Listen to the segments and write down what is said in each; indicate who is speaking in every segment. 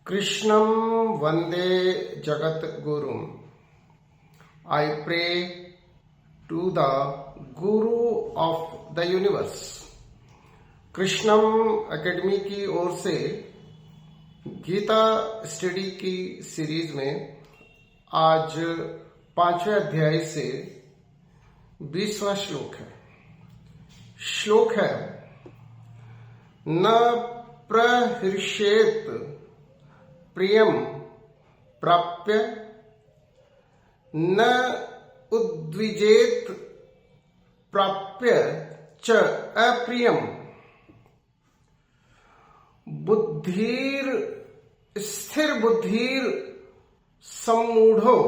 Speaker 1: Krishnam Vande Jagat Gurum. I pray to the Guru of the universe. Krishnam academy की ओर से Gita study की series में आज 5वें अध्याय से 20वां श्लोक है। श्लोक है न प्रहृष्येत प्रियम प्राप्य न उद्विजेत प्राप्य च अप्रियम बुद्धिर स्थिर बुद्धिर सम्मूढ़ो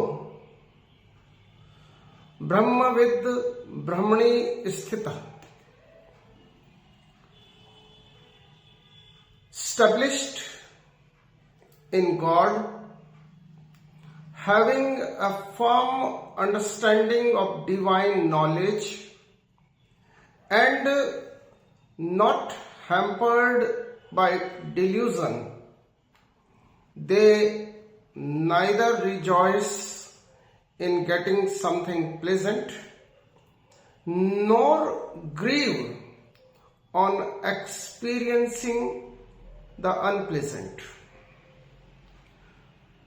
Speaker 1: ब्रह्मविद ब्रह्मणि स्थितः। Established in God, having a firm understanding of divine knowledge and not hampered by delusion, they neither rejoice in getting something pleasant nor grieve on experiencing the unpleasant.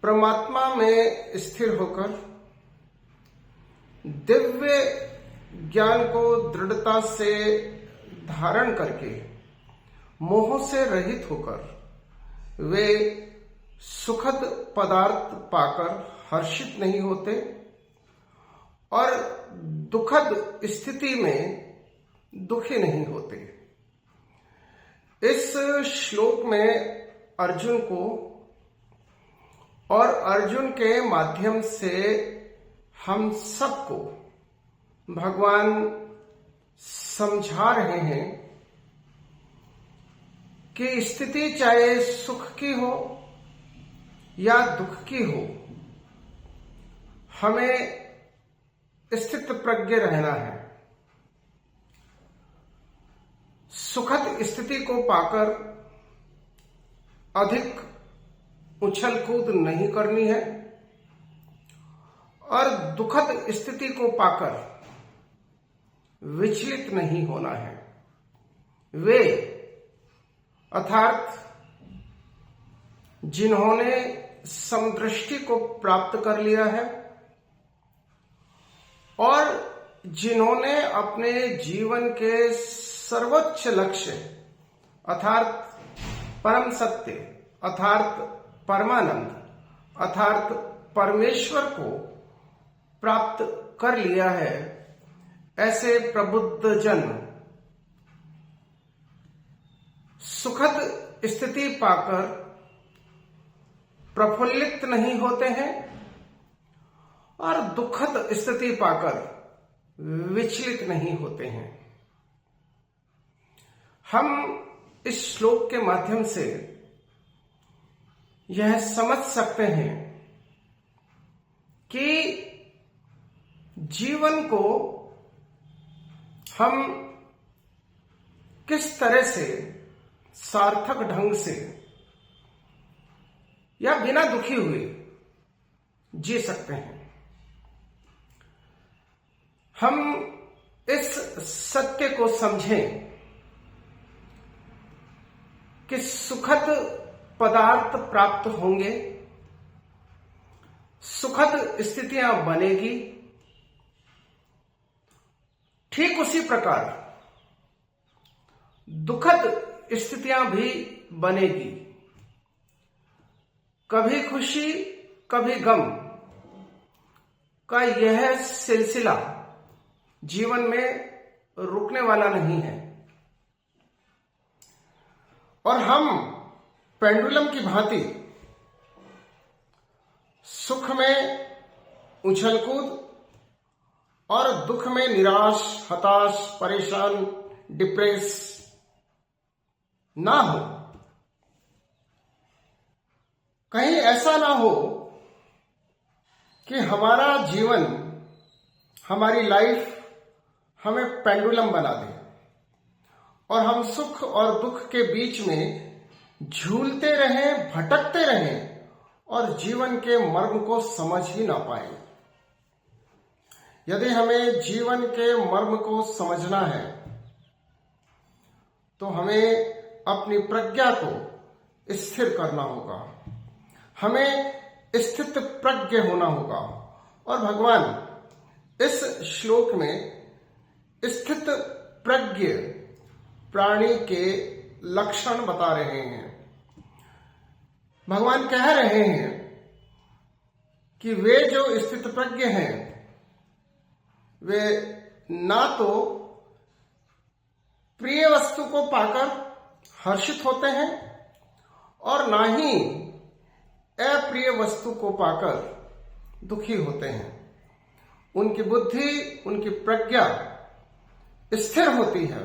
Speaker 1: परमात्मा में स्थिर होकर दिव्य ज्ञान को दृढ़ता से धारण करके मोह से रहित होकर वे सुखद पदार्थ पाकर हर्षित नहीं होते और दुखद स्थिति में दुखी नहीं होते। इस श्लोक में अर्जुन को और अर्जुन के माध्यम से हम सबको भगवान समझा रहे हैं कि स्थिति चाहे सुख की हो या दुख की हो, हमें स्थित प्रज्ञ रहना है। सुखद स्थिति को पाकर अधिक उछल कूद नहीं करनी है और दुखद स्थिति को पाकर विचलित नहीं होना है। वे अर्थात जिन्होंने समदृष्टि को प्राप्त कर लिया है और जिन्होंने अपने जीवन के सर्वोच्च लक्ष्य अर्थात परम सत्य अर्थात परमानंद अर्थात परमेश्वर को प्राप्त कर लिया है, ऐसे प्रबुद्ध जन सुखद स्थिति पाकर प्रफुल्लित नहीं होते हैं और दुखद स्थिति पाकर विचलित नहीं होते हैं। हम इस श्लोक के माध्यम से यह समझ सकते हैं कि जीवन को हम किस तरह से सार्थक ढंग से या बिना दुखी हुए जी सकते हैं। हम इस सत्य को समझें कि सुखद पदार्थ प्राप्त होंगे, सुखद स्थितियां बनेगी, ठीक उसी प्रकार दुखद स्थितियां भी बनेगी। कभी खुशी कभी गम का यह सिलसिला जीवन में रुकने वाला नहीं है और हम पेंडुलम की भांति सुख में उछलकूद और दुख में निराश, हताश, परेशान, डिप्रेस ना हो। कहीं ऐसा ना हो कि हमारा जीवन, हमारी लाइफ हमें पेंडुलम बना दे और हम सुख और दुख के बीच में झूलते रहें, भटकते रहें और जीवन के मर्म को समझ ही ना पाए। यदि हमें जीवन के मर्म को समझना है तो हमें अपनी प्रज्ञा को स्थिर करना होगा, हमें स्थित प्रज्ञ होना होगा। और भगवान इस श्लोक में स्थित प्रज्ञ प्राणी के लक्षण बता रहे हैं। भगवान कह रहे हैं कि वे जो स्थित प्रज्ञ हैं वे ना तो प्रिय वस्तु को पाकर हर्षित होते हैं और ना ही अप्रिय वस्तु को पाकर दुखी होते हैं। उनकी बुद्धि, उनकी प्रज्ञा स्थिर होती है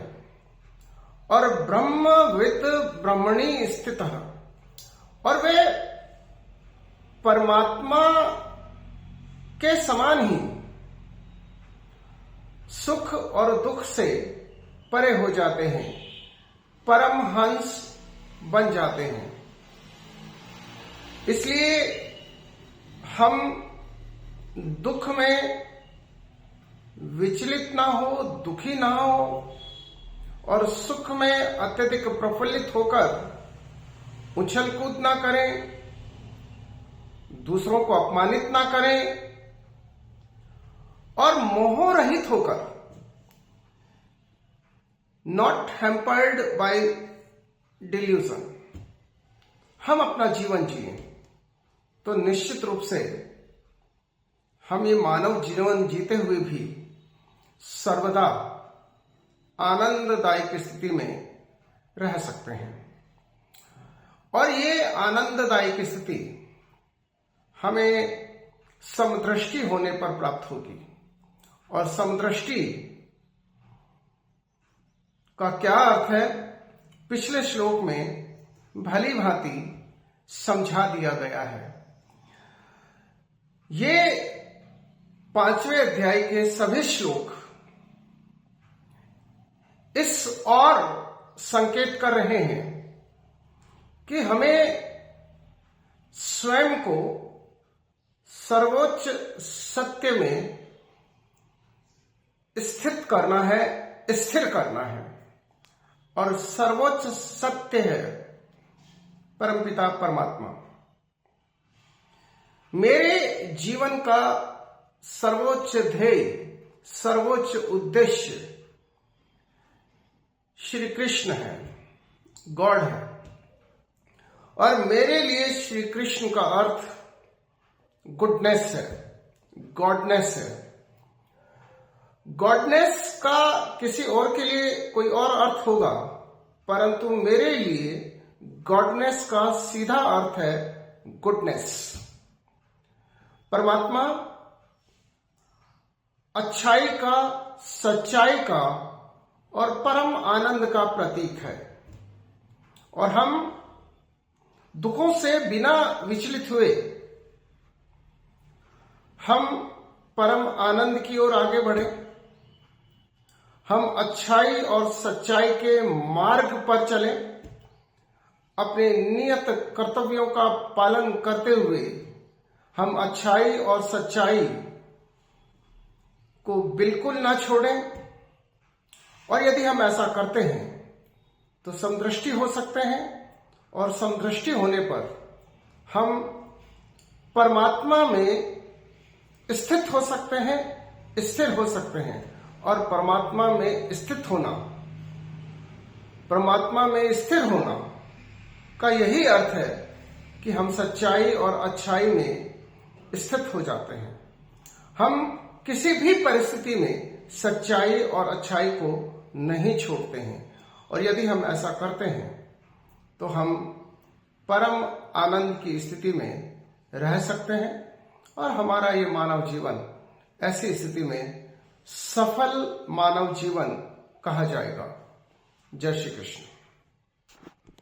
Speaker 1: और ब्रह्मविद ब्रह्मणि स्थितः, और वे परमात्मा के समान ही सुख और दुख से परे हो जाते हैं, परमहंस बन जाते हैं। इसलिए हम दुख में विचलित ना हो, दुखी ना हो और सुख में अत्यधिक प्रफुल्लित होकर उछल कूद ना करें, दूसरों को अपमानित ना करें और मोह रहित होकर, नॉट हैम्पर्ड बाय डिल्यूजन, हम अपना जीवन जिए तो निश्चित रूप से हम ये मानव जीवन जीते हुए भी सर्वदा आनंददायक स्थिति में रह सकते हैं। और ये आनंददायक स्थिति हमें समदृष्टि होने पर प्राप्त होगी। और समदृष्टि का क्या अर्थ है, पिछले श्लोक में भली भांति समझा दिया गया है। ये 5वें अध्याय के सभी श्लोक इस और संकेत कर रहे हैं कि हमें स्वयं को सर्वोच्च सत्य में स्थित करना है, स्थिर करना है। और सर्वोच्च सत्य है परमपिता परमात्मा। मेरे जीवन का सर्वोच्च ध्येय, सर्वोच्च उद्देश्य श्री कृष्ण है, गॉड है। और मेरे लिए श्री कृष्ण का अर्थ गुडनेस है, गॉडनेस है। गॉडनेस का किसी और के लिए कोई और अर्थ होगा, परंतु मेरे लिए गॉडनेस का सीधा अर्थ है गुडनेस। परमात्मा अच्छाई का, सच्चाई का और परम आनंद का प्रतीक है। और हम दुखों से बिना विचलित हुए हम परम आनंद की ओर आगे बढ़े, हम अच्छाई और सच्चाई के मार्ग पर चले, अपने नियत कर्तव्यों का पालन करते हुए हम अच्छाई और सच्चाई को बिल्कुल ना छोड़ें। और यदि हम ऐसा करते हैं तो समदृष्टि हो सकते हैं, और समदृष्टि होने पर हम परमात्मा में स्थित हो सकते हैं, स्थिर हो सकते हैं। और परमात्मा में स्थित होना, परमात्मा में स्थिर होना का यही अर्थ है कि हम सच्चाई और अच्छाई में स्थित हो जाते हैं। हम किसी भी परिस्थिति में सच्चाई और अच्छाई को नहीं छोड़ते हैं। और यदि हम ऐसा करते हैं तो हम परम आनंद की स्थिति में रह सकते हैं और हमारा ये मानव जीवन ऐसी स्थिति में सफल मानव जीवन कहा जाएगा। जय श्री कृष्ण।